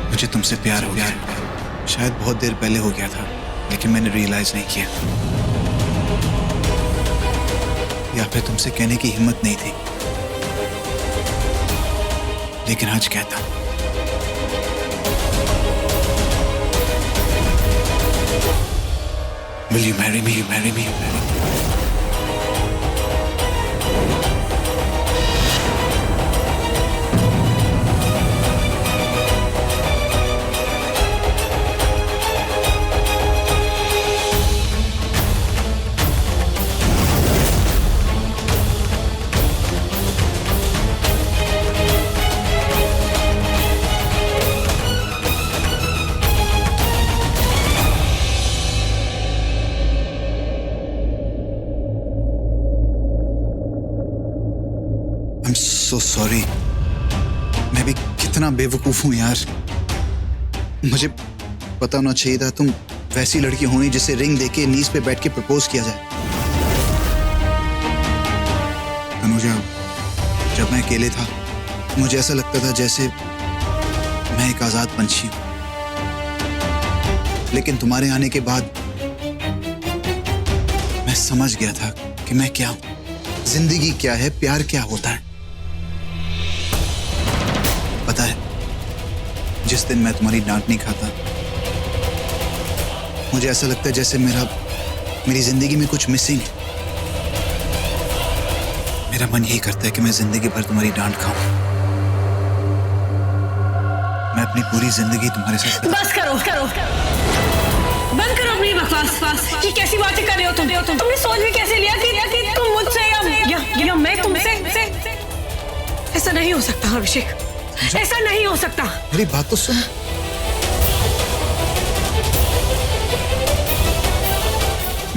मुझे तुमसे प्यार हो गया। शायद बहुत देर पहले हो गया था, लेकिन मैंने रियलाइज नहीं किया, या फिर तुमसे कहने की हिम्मत नहीं थी। लेकिन आज कहता हूं। Will you marry me? You marry me? You marry me? I'm so sorry. मैं भी कितना बेवकूफ हूं यार। मुझे पता होना चाहिए था तुम वैसी लड़की होनी जिसे रिंग देके नीज पे बैठ के प्रपोज किया जाए। अनुजा, जब मैं अकेले था मुझे ऐसा लगता था जैसे मैं एक आजाद पंछी हूं, लेकिन तुम्हारे आने के बाद मैं समझ गया था कि मैं क्या हूं, जिंदगी क्या है, प्यार क्या होता है। पता है, जिस दिन मैं तुम्हारी डांट नहीं खाता मुझे ऐसा लगता है जैसे मेरी जिंदगी में कुछ मिसिंग है। मेरा मन यही करता है कि मैं जिंदगी भर तुम्हारी डांट खाऊं। मैं अपनी पूरी जिंदगी तुम्हारे साथ। बस करो बंद करो अपनी बकवास। ये कैसी बातें कर रहे हो तुम? तुमने सोच भी कैसे लिया कि तुम मुझसे या मैं तुमसे? ऐसा नहीं हो सकता अभिषेक, ऐसा नहीं हो सकता। मेरी बात तो सुनो।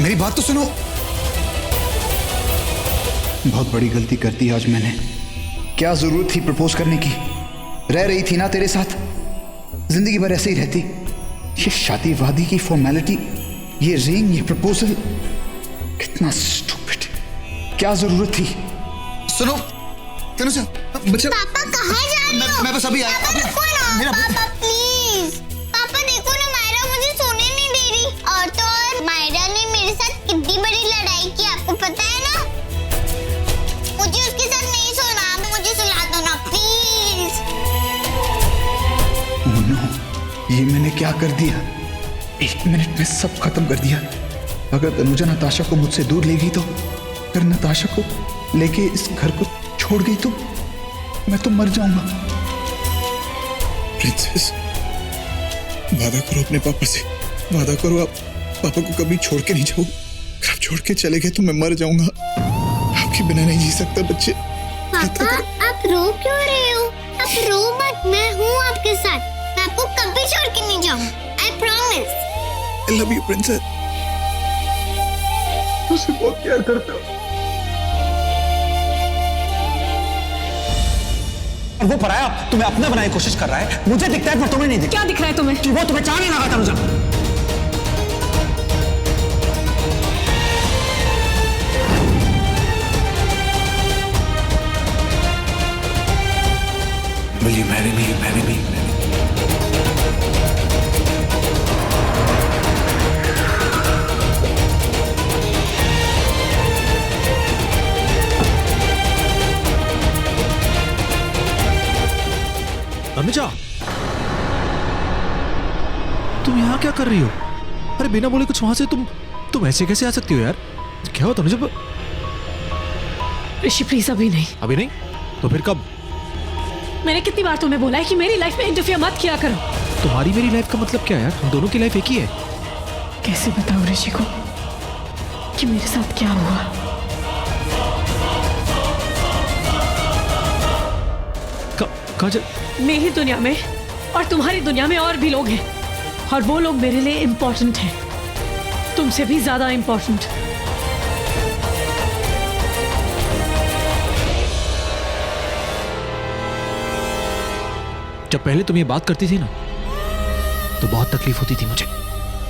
मेरी बात तो सुनो। बहुत बड़ी गलती कर दी आज मैंने। क्या जरूरत थी प्रपोज करने की? रह रही थी ना तेरे साथ, जिंदगी भर ऐसे ही रहती। ये शादी वादी की फॉर्मेलिटी, ये रिंग, ये प्रपोजल, कितना स्टूपिड। क्या जरूरत थी? सुनो तनुजा, बच्चा। पापा कहाँ जा रहे हो? मैं बस अभी आया। पापा देखो ना, पापा प्लीज। पापा देखो ना, मायरा मुझे सोने नहीं दे रही। और तो और मायरा ने मेरे साथ कितनी बड़ी लड़ाई की, आपको पता है ना? मुझे उसके साथ नहीं सोना, मुझे सुला दो ना प्लीज। ओह नो, ये मैंने क्या कर दिया? 1 मिनट में सब खत्म कर दिया। अगर तनुजा नताशा को मुझसे दूर ले गई तो, अगर नताशा को लेके इस घर को छोड़ गई तो मैं तो मर जाऊंगा। प्रिंसेस, वादा करो अपने पापा से, वादा करो आप पापा को कभी छोड़ के नहीं जाओगे। अगर आप छोड़ के चले गए तो मैं मर जाऊंगा। आपके बिना नहीं जी सकता बच्चे। पापा आप रो क्यों रहे हो? आप रो मत, मैं हूँ आपके साथ। मैं आपको कभी छोड़ के नहीं जाऊंगा, I promise. I love you, princess. तुझसे बहुत प्यार करता हूँ। वो पराया तुम्हें अपना बनाने की कोशिश कर रहा है। मुझे दिखता है पर तुम्हें नहीं दिखता। क्या दिख रहा है तुम्हें? कि वो तुम्हें चाह नहीं रहा Tanuja. Will you marry me? You marry me? You marry me? Tanuja, तुम यहाँ क्या कर रही हो? अरे बिना बोले कुछ वहां से तुम ऐसे कैसे आ सकती हो यार? क्या हो तनुजा? ऋषि प्लीज अभी नहीं। अभी नहीं तो फिर कब? मैंने कितनी बार तुम्हें बोला है कि मेरी लाइफ में इंटरफियर मत किया करो। तुम्हारी मेरी लाइफ का मतलब क्या यार? हम दोनों की लाइफ एक ही है। कैसे बताऊं ऋषि को कि मेरे साथ क्या हुआ? काजल, मेरी दुनिया में और तुम्हारी दुनिया में और भी लोग हैं, और वो लोग मेरे लिए इम्पोर्टेंट हैं, तुमसे भी ज्यादा इम्पोर्टेंट। जब पहले तुम ये बात करती थी ना तो बहुत तकलीफ होती थी मुझे,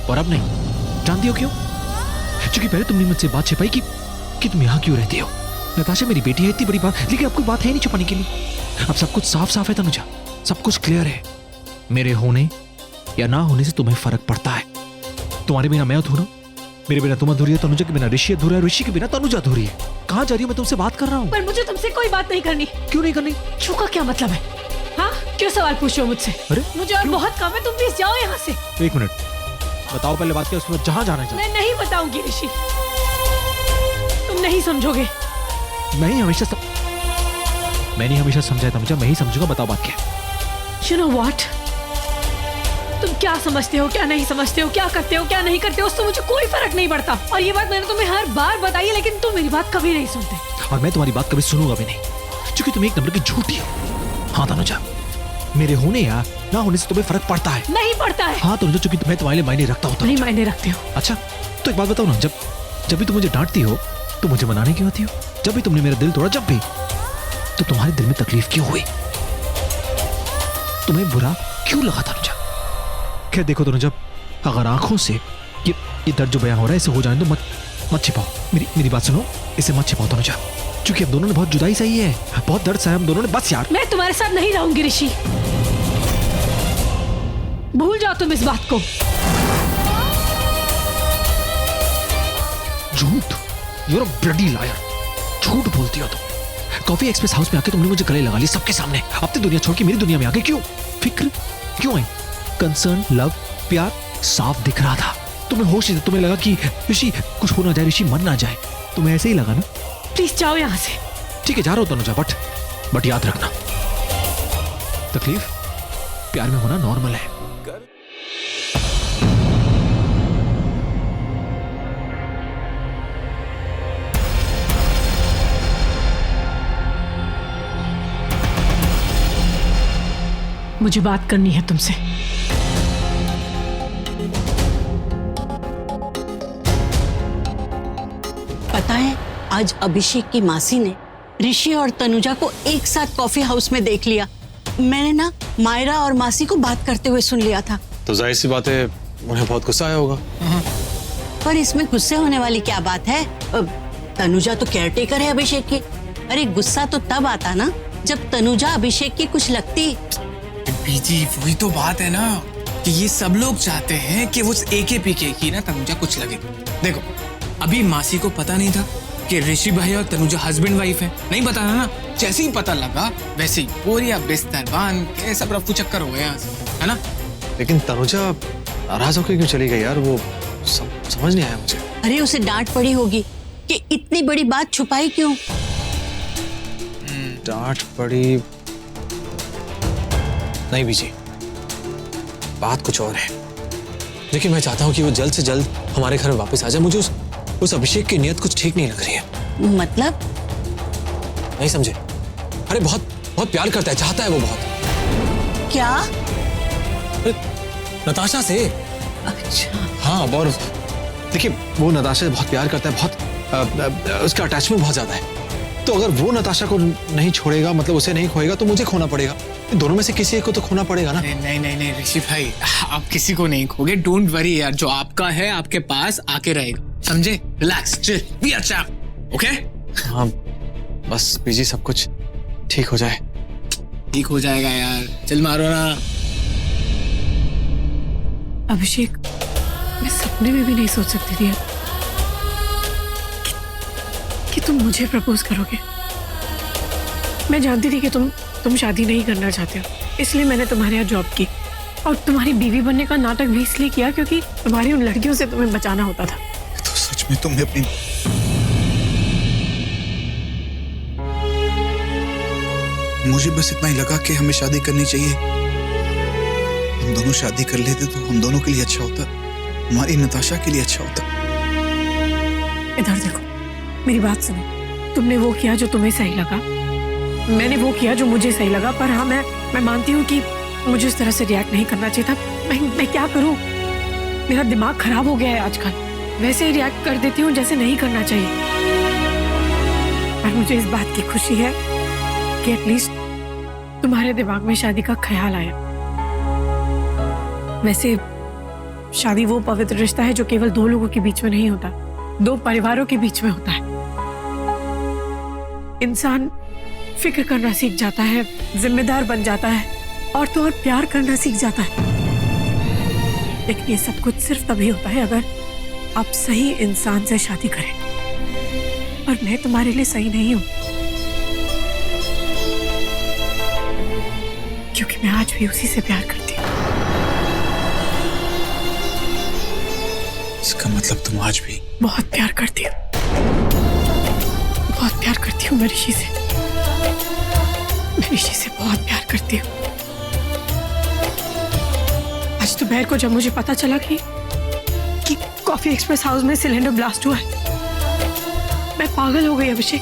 और अब नहीं। जानती हो क्यों? क्योंकि पहले तुमने मुझसे बात छिपाई कि तुम यहाँ क्यों रहती हो। नताशा मेरी बेटी है, इतनी बड़ी बात, लेकिन अब कोई बात है नहीं छुपाने के लिए। अब सब कुछ साफ साफ है तनुजा, सब कुछ क्लियर है। मेरे होने या ना होने से तुम्हें फर्क पड़ता है। तुम्हारे बिना मैं अधूरा, मेरे बिना तुम अधूरी है, तनुजा के बिना ऋषि अधूरा है, ऋषि के बिना तनुजा अधूरी है। कहाँ जा रही हो? मैं तुमसे बात कर रहा हूँ। पर मुझे तुमसे कोई बात नहीं करनी। क्यों नहीं करनी? क्यों का क्या मतलब है? हाँ, क्यों सवाल पूछ रहे हो मुझसे? अरे मुझे और बहुत काम है, तुम प्लीज जाओ यहाँ से। 1 मिनट बताओ पहले बात क्या, उसके बाद जहाँ जाना चाहिए। मैं नहीं बताऊंगी ऋषि, तुम नहीं समझोगे। मैं नहीं हमेशा समझाया तनुजा, मैं ही समझूंगा। बताओ बात क्या है? You know what? तुम क्या समझते हो, क्या नहीं समझते हो, क्या करते हो, क्या नहीं करते हो, उससे मुझे कोई फर्क नहीं पड़ता। और ये बात मैंने तुम्हें हर बार बताई है, लेकिन तुम मेरी बात कभी नहीं सुनते। और मैं तुम्हारी बात कभी सुनूंगा भी नहीं, क्योंकि तुम एक नंबर की झूठी हो। हाँ तनुजा, मेरे होने या ना होने से तुम्हें फर्क पड़ता है? नहीं पड़ता है। हाँ तनुजा, क्योंकि मैं तुम्हारे लिए मायने रखता हूँ। नहीं मायने रखते हो। अच्छा तो एक बात बताओ ना, जब भी तुम मुझे डांटती हो तो मुझे मनाने क्यों आती हो? जब भी तुमने मेरा दिल तोड़ा, जब भी, तो तुम्हारे दिल में तकलीफ क्यों हुई? तुम्हें बुरा क्यों लगा तनुजा? खैर देखो तनुजा, अगर आंखों से ये दर्द जो बयां हो रहा है इसे हो जाने दो, मत छिपाओ। मेरी बात सुनो, इसे मत छिपाओ तनुजा, क्योंकि हम दोनों ने बहुत जुदाई सही है, बहुत दर्द सहा हम दोनों ने। बस यार, मैं तुम्हारे साथ नहीं रहूंगी ऋषि, भूल जाओ तुम इस बात को। झूठ, you are a bloody liar. झूठ बोलती हो तुम। कॉफी एक्सप्रेस हाउस में आके तुमने मुझे गले लगा लिया सबके सामने। अपनी दुनिया छोड़ के मेरी दुनिया में आके क्यों? फिक्र क्यों आई? कंसर्न, लव, प्यार साफ दिख रहा था। तुम्हें होश नहीं था, तुम्हें लगा कि ऋषि कुछ हो ना जाए, ऋषि मर ना जाए। तुम्हें ऐसे ही लगा ना? प्लीज जाओ यहाँ से। ठीक है जा रहा हो तनुजा, बट याद रखना, तकलीफ प्यार में होना नॉर्मल है। मुझे बात करनी है तुमसे। पता है, आज अभिषेक की मासी ने ऋषि और तनुजा को एक साथ कॉफी हाउस में देख लिया। मैंने ना मायरा और मासी को बात करते हुए सुन लिया था। तो जाहिर सी बात है उन्हें बहुत गुस्सा आया होगा। पर इसमें गुस्से होने वाली क्या बात है? तनुजा तो केयरटेकर है अभिषेक की। अरे गुस्सा तो तब आता ना जब तनुजा अभिषेक की कुछ लगती। बीजी वही तो बात है ना कि ये सब लोग चाहते हैं कि वो एके पीके की ना तनुजा कुछ लगे। देखो अभी मासी को पता नहीं था कि ऋषि भाई और तनुजा हस्बैंड वाइफ है, नहीं पता था ना। जैसे ही पता लगा वैसे ही बोरिया बिस्तर बांध के सब रफू चक्कर हो गया, है ना। लेकिन तनुजा नाराज होकर क्यों चली गई यार? वो समझ नहीं आया मुझे। अरे उसे डांट पड़ी होगी कि इतनी बड़ी बात छुपाई क्यों। डांट पड़ी? नहीं बीजी, बात कुछ और है। देखिए मैं चाहता हूँ कि वो जल्द से जल्द हमारे घर में वापस आ जाए। मुझे उस अभिषेक की नियत कुछ ठीक नहीं लग रही है। मतलब? नहीं समझे? अरे बहुत प्यार करता है, चाहता है वो बहुत। क्या? अरे नताशा से। अच्छा हाँ, और देखिए वो नताशा से बहुत प्यार करता है, बहुत उसका अटैचमेंट बहुत ज्यादा है। तो अगर वो नताशा को नहीं छोड़ेगा, मतलब उसे नहीं खोएगा, तो मुझे खोना पड़ेगा। दोनों में से किसी एक को तो खोना पड़ेगा ना। नहीं ऋषि भाई, आप किसी को नहीं खोगे। डोंट वरी यार, जो आपका है आपके पास आके रहेगा, समझे। Relax, chill, be a chap, okay. हाँ बस बीजी सब कुछ ठीक हो जाए। ठीक हो जाएगा यार, चल मारो ना। अभिषेक, मैं सपने में भी नहीं सोच सकती थी कि तुम मुझे प्रपोज करोगे। मैं जानती थी कि तुम शादी नहीं करना चाहते हो, इसलिए मैंने तुम्हारे यहाँ जॉब की और तुम्हारी बीवी बनने का नाटक भी इसलिए किया क्योंकि तुम्हारी उन लड़कियों से तुम्हें बचाना होता था। तो सच में तुम्हें अपनी मुझे बस इतना ही लगा कि हमें शादी करनी चाहिए। हम दोनों शादी कर लेते तो हम दोनों के लिए अच्छा होता, हमारी नताशा के लिए अच्छा होता। इधर देखो, मेरी बात सुनो। तुमने वो किया जो तुम्हें सही लगा, मैंने वो किया जो मुझे सही लगा। पर हाँ, मैं मानती हूँ कि मुझे इस तरह से रिएक्ट नहीं करना चाहिए था। मैं क्या करूँ, मेरा दिमाग खराब हो गया है आजकल। वैसे ही रिएक्ट कर देती हूँ जैसे नहीं करना चाहिए। पर मुझे इस बात की खुशी है कि एटलीस्ट तुम्हारे दिमाग में शादी का ख्याल आया। वैसे शादी वो पवित्र रिश्ता है जो केवल दो लोगों के बीच में नहीं होता, दो परिवारों के बीच में होता है। इंसान फिक्र करना सीख जाता है, जिम्मेदार बन जाता है, और तो और प्यार करना सीख जाता है। लेकिन ये सब कुछ सिर्फ तभी होता है अगर आप सही इंसान से शादी करें, और मैं तुम्हारे लिए सही नहीं हूं, क्योंकि मैं आज भी उसी से प्यार करती हूँ। इसका मतलब तुम आज भी बहुत प्यार करती हूँ, बहुत प्यार करती हूँ मैं ऋषि से। मैं ऋषि से बहुत प्यार करती हूँ। आज दोपहर को जब मुझे पता चला कि कॉफी एक्सप्रेस हाउस में सिलेंडर ब्लास्ट हुआ है, मैं पागल हो गई अभिषेक।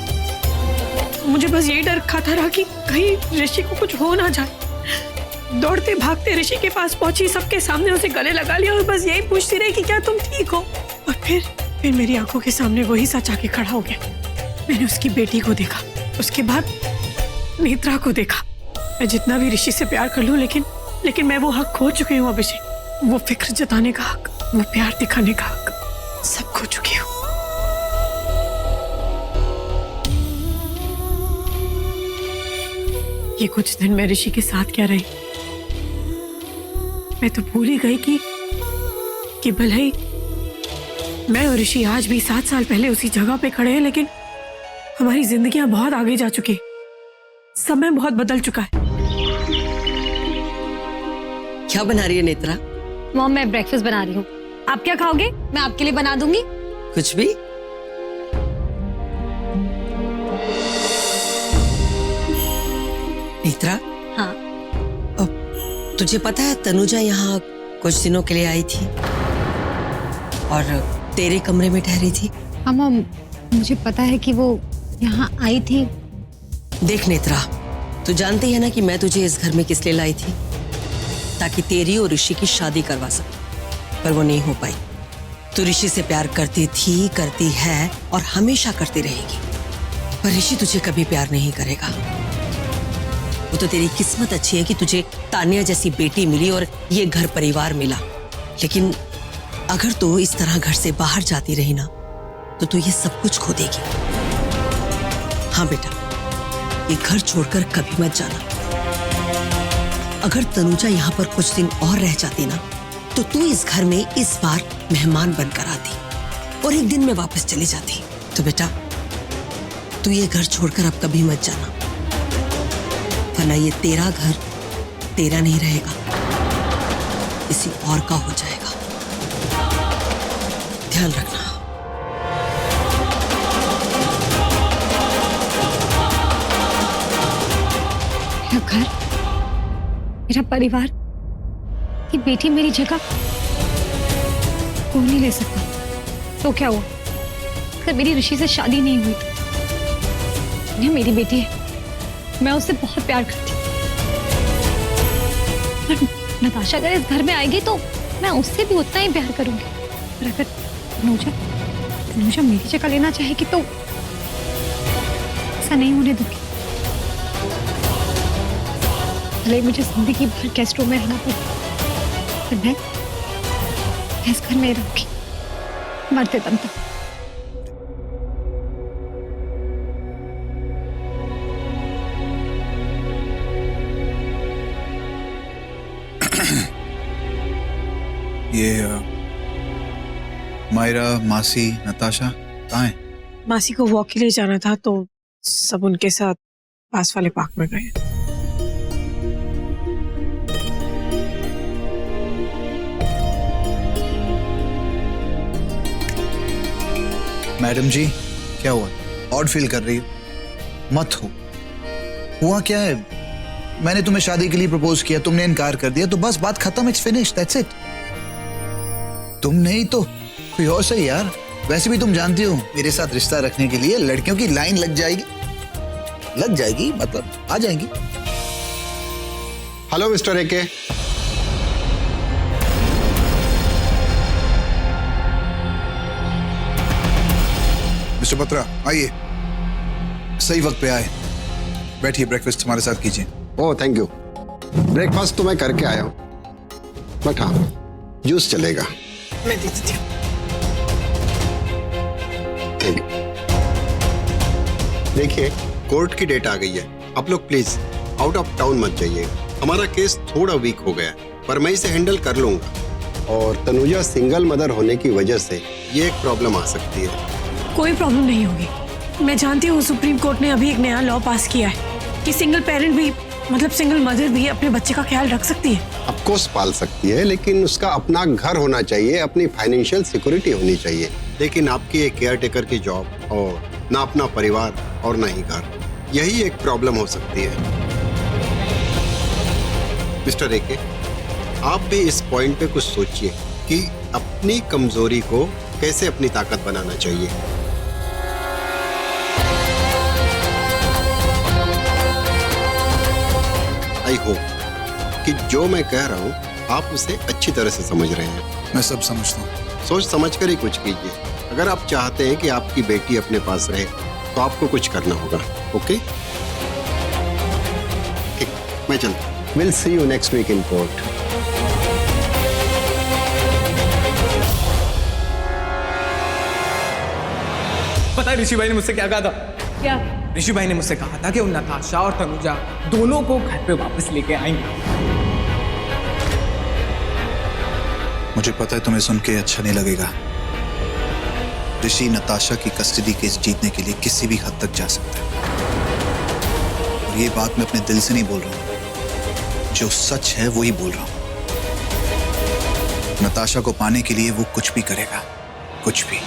मुझे बस यही डर खाता रहा कि कहीं ऋषि को कुछ हो ना जाए। दौड़ते भागते ऋषि के पास पहुंची, सबके सामने उसे गले लगा लिया और बस यही पूछती रही कि क्या तुम ठीक हो। और फिर मेरी आंखों के सामने वही सच आके खड़ा हो गया। मैंने उसकी बेटी को देखा, उसके बाद नेत्रा को देखा। मैं जितना भी ऋषि से प्यार कर लूं, लेकिन मैं वो हक खो चुकी हूँ अभिषेक। वो फिक्र जताने का हक, वो प्यार दिखाने का हक, सब खो चुकी हूँ। ये कुछ दिन मैं ऋषि के साथ क्या रही, मैं तो भूल ही गई कि भले ही मैं और ऋषि आज भी 7 साल पहले उसी जगह पे खड़े हैं, लेकिन हमारी जिंदगियां बहुत आगे जा चुकी है। समय बहुत बदल चुका है। क्या बना रही है नेत्रा? मॉम, मैं ब्रेकफास्ट बना रही हूँ। आप क्या खाओगे? मैं आपके लिए बना दूंगी। कुछ भी? नेत्रा, हाँ। तुझे पता है तनुजा यहाँ कुछ दिनों के लिए आई थी और तेरे कमरे में ठहरी थी। हाँ मॉम, मुझे पता है कि वो यहाँ आई थी। देख नेत्रा, तू जानती है ना कि मैं तुझे इस घर में किस लिए लाई थी? ताकि तेरी और ऋषि की शादी करवा सकूं, पर वो नहीं हो पाई। तू ऋषि से प्यार करती थी, करती है और हमेशा करती रहेगी, पर ऋषि तुझे कभी प्यार नहीं करेगा। वो तो तेरी किस्मत अच्छी है कि तुझे तानिया जैसी बेटी मिली और ये घर परिवार मिला, लेकिन अगर तू इस तरह घर से बाहर जाती रही ना तो तू ये सब कुछ खो देगी। हाँ बेटा, ये घर छोड़कर कभी मत जाना। अगर तनुजा यहाँ पर कुछ दिन और रह जाती ना तो तू इस घर में इस बार मेहमान बनकर आती और एक दिन में वापस चली जाती। तो बेटा, तू ये घर छोड़कर अब कभी मत जाना, वरना ये तेरा घर तेरा नहीं रहेगा, किसी और का हो जाएगा। ध्यान रखना। मेरा घर, मेरा परिवार, ये बेटी मेरी जगह कोई नहीं ले सकता। तो क्या हुआ अगर मेरी ऋषि से शादी नहीं हुई? ये मेरी बेटी है, मैं उससे बहुत प्यार करती हूँ। पर नताशा अगर इस घर में आएगी तो मैं उससे भी उतना ही प्यार करूंगी। पर अगर तनुजा मेरी जगह लेना चाहेगी तो ऐसा नहीं होने दूंगी। भले मुझे जिंदगी भर गेस्ट रूम में रहना पड़े, पर मैं इस घर में रहूंगी मरते दम तक। ये मायरा, मासी, नताशा कहाँ हैं? मासी को वॉक के लिए जाना था तो सब उनके साथ पास वाले पार्क में गए। मैडम जी, क्या हुआ? ऑड फील कर रही हो? मत हो। हुआ क्या है? मैंने तुम्हें शादी के लिए प्रपोज किया, तुमने इनकार कर दिया, तो बस बात खत्म, इट्स फिनिश्ड, दैट्स इट। तुम नहीं तो कोई और सही यार। वैसे भी तुम जानती हो मेरे साथ रिश्ता रखने के लिए लड़कियों की लाइन लग जाएगी, मतलब आ जाएंगी। हेलो मिस्टर एके। मिस्टर बत्रा, आइए, सही वक्त पे आए। बैठिए, ब्रेकफास्ट हमारे साथ कीजिए। Oh thank you. ब्रेकफास्ट तो मैं करके आया हूँ, बट हाँ जूस चलेगा। मैं दे देती हूँ। Thank you. देखिए कोर्ट की डेट आ गई है, आप लोग प्लीज आउट ऑफ टाउन मत जाइए। हमारा केस थोड़ा वीक हो गया, पर मैं इसे हैंडल कर लूंगा। और तनुजा सिंगल मदर होने की वजह से ये एक प्रॉब्लम आ सकती है। कोई प्रॉब्लम नहीं होगी। मैं जानती हूँ सुप्रीम कोर्ट ने अभी एक नया लॉ पास किया है कि सिंगल पेरेंट भी, मतलब सिंगल मदर भी अपने बच्चे का ख्याल रख सकती है। ऑफ कोर्स पाल सकती है, लेकिन उसका अपना घर होना चाहिए, अपनी फाइनेंशियल सिक्योरिटी होनी चाहिए। लेकिन आपकी एक केयर टेकर की जॉब और ना अपना परिवार और ना ही घर, यही एक प्रॉब्लम हो सकती है। मिस्टर एके, आप भी इस पॉइंट पे कुछ सोचिए कि अपनी कमजोरी को कैसे अपनी ताकत बनाना चाहिए। आई होप कि जो मैं कह रहा हूं आप उसे अच्छी तरह से समझ रहे हैं। मैं सब समझता हूँ। सोच समझ कर ही कुछ कीजिए। अगर आप चाहते हैं कि आपकी बेटी अपने पास रहे तो आपको कुछ करना होगा। ओके, ठीक, मैं चलता हूं। Will see you next week in court. पता है ऋषि भाई ने मुझसे क्या कहा था? क्या? ऋषि भाई ने मुझसे कहा था कि वो नताशा और तनुजा दोनों को घर पे वापस लेके आएंगे। मुझे पता है तुम्हें सुन के अच्छा नहीं लगेगा। ऋषि नताशा की कस्टडी केस जीतने के लिए किसी भी हद तक जा सकता है। और ये बात मैं अपने दिल से नहीं बोल रहा हूं, जो सच है वो ही बोल रहा हूं। नताशा को पाने के लिए वो कुछ भी करेगा, कुछ भी।